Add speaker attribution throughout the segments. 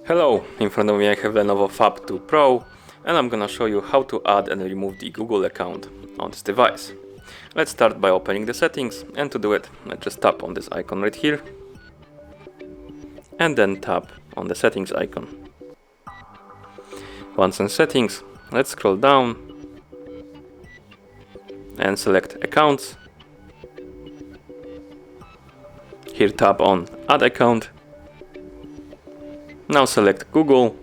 Speaker 1: Hello, in front of me I have LENOVO Phab 2 Pro, and I'm gonna show you how to add and remove the Google account on this device. Let's start by opening the settings, and to do it, let's just tap on this icon right here, and then tap on the settings icon. Once in settings, let's scroll down and select accounts. Here tap on add account. Now select Google.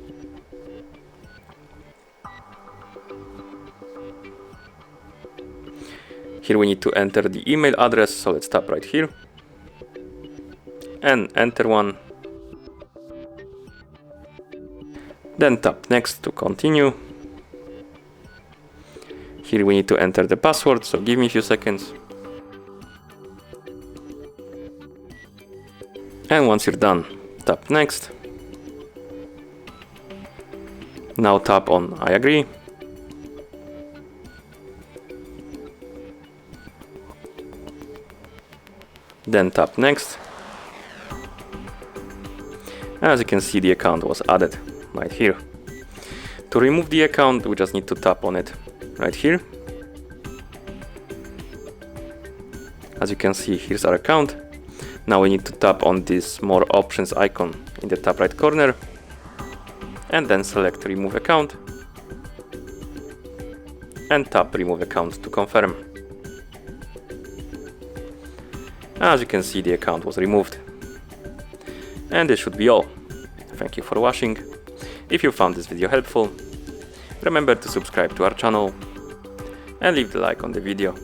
Speaker 1: Here we need to enter the email address, so let's tap right here and enter one. Then tap next to continue. Here we need to enter the password, so give me a few seconds. And once you're done, tap next. Now tap on I agree. Then tap next. As you can see, the account was added right here. To remove the account, we just need to tap on it right here. As you can see, here's our account. Now we need to tap on this more options icon in the top right corner, and then select remove account and tap remove account to confirm. As you can see, the account was removed. And this should be all. Thank you for watching. If you found this video helpful, remember to subscribe to our channel and leave the like on the video.